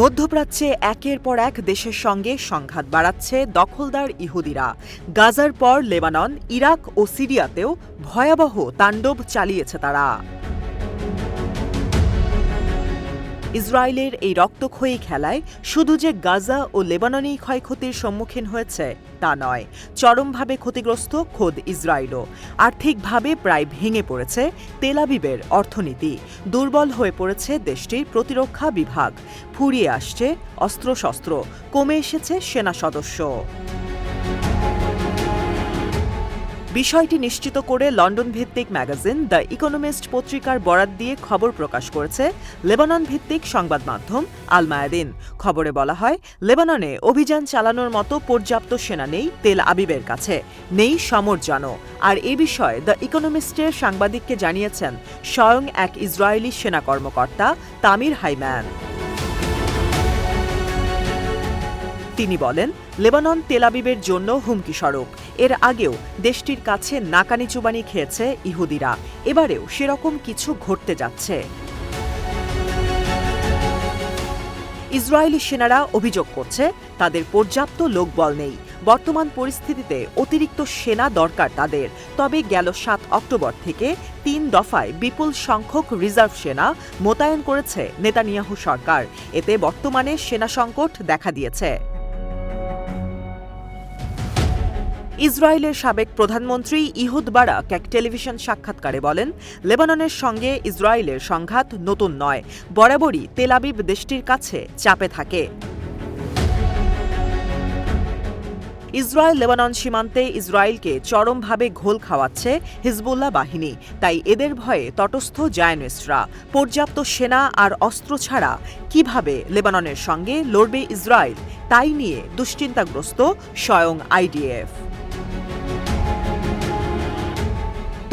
মধ্যপ্রাচ্যে একের পর এক দেশের সঙ্গে সংঘাত বাড়াচ্ছে দখলদার ইহুদিরা। গাজার পর লেবানন, ইরাক ও সিরিয়াতেও ভয়াবহ তাণ্ডব চালিয়েছে তারা। ইসরায়েলের এই রক্তক্ষয়ী খেলায় শুধু যে গাজা ও লেবাননেই ক্ষয়ক্ষতির সম্মুখীন হয়েছে তা নয়, চরমভাবে ক্ষতিগ্রস্ত খোদ ইসরায়েলও। আর্থিকভাবে প্রায় ভেঙে পড়েছে তেল আবিবের অর্থনীতি, দুর্বল হয়ে পড়েছে দেশটির প্রতিরক্ষা বিভাগ, ফুরিয়ে আসছে অস্ত্রশস্ত্র, কমে এসেছে সেনা সদস্য। বিষয়টি নিশ্চিত করে লন্ডন ভিত্তিক ম্যাগাজিন দ্য ইকোনমিস্ট পত্রিকার বরাত দিয়ে খবর প্রকাশ করেছে লেবানন ভিত্তিক সংবাদ মাধ্যম আল মায়াদিন। খবরে বলা হয়, লেবাননে অভিযান চালানোর মতো পর্যাপ্ত সেনা নেই তেল আবিবের কাছে, নেই সমরযানও। আর এ বিষয়ে দ্য ইকোনমিস্টের সাংবাদিককে জানিয়েছেন স্বয়ং এক ইসরায়েলি সেনা কর্মকর্তা তামির হাইম্যান। তিনি বলেন, লেবানন তেল আবিবের জন্য হুমকি স্বরূপ। এর আগেও দেশটির কাছে নাকানি চুবানি খেয়েছে ইহুদিরা, এবারেও সেরকম কিছু ঘটতে যাচ্ছে। ইসরায়েলি সেনারা অভিযোগ করছে তাদের পর্যাপ্ত লোকবল নেই। বর্তমান পরিস্থিতিতে অতিরিক্ত সেনা দরকার তাদের। তবে গেল ৭ অক্টোবর থেকে ৩ দফায় বিপুল সংখ্যক রিজার্ভ সেনা মোতায়েন করেছে নেতানিয়াহু সরকার। এতে বর্তমানে সেনা সংকট দেখা দিয়েছে। ইসরায়েলের সাবেক প্রধানমন্ত্রী ইহুদ বারাক এক টেলিভিশন সাক্ষাৎকারে বলেন, লেবাননের সঙ্গে ইসরায়েলের সংঘাত নতুন নয়, বরাবরই তেল আবিব দেশটির কাছে চাপে থাকে। ইসরায়েল লেবানন সীমান্তে ইসরায়েলকে চরমভাবে ঘোল খাওয়াচ্ছে হিজবুল্লাহ বাহিনী, তাই এদের ভয়ে তটস্থ জায়নিস্টরা। পর্যাপ্ত সেনা আর অস্ত্র ছাড়া কিভাবে লেবাননের সঙ্গে লড়বে ইসরায়েল, তাই নিয়ে দুশ্চিন্তাগ্রস্ত স্বয়ং আইডিএফ।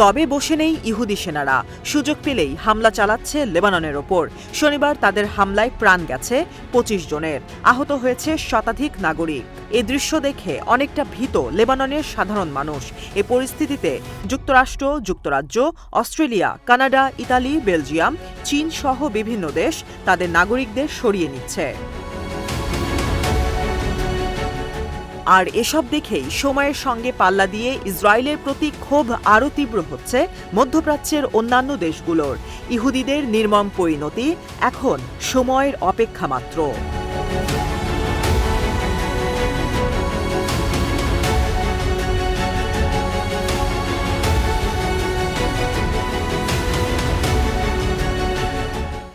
তবে বসে নেই ইহুদি সেনারা, সুযোগ পেলেই হামলা চালাচ্ছে লেবাননের ওপর। শনিবার তাদের হামলায় প্রাণ গেছে ২৫ জনের, আহত হয়েছে শতাধিক নাগরিক। এ দৃশ্য দেখে অনেকটা ভীত লেবাননের সাধারণ মানুষ। এ পরিস্থিতিতে যুক্তরাষ্ট্র, যুক্তরাজ্য, অস্ট্রেলিয়া, কানাডা, ইতালি, বেলজিয়াম, চীন সহ বিভিন্ন দেশ তাদের নাগরিকদের সরিয়ে নিচ্ছে। আর এসব দেখেই সময়ের সঙ্গে পাল্লা দিয়ে ইসরায়েলের প্রতি ক্ষোভ আরও তীব্র হচ্ছে মধ্যপ্রাচ্যের অন্যান্য দেশগুলোর। ইহুদিদের নির্মম পরিণতি এখন সময়ের অপেক্ষা মাত্র।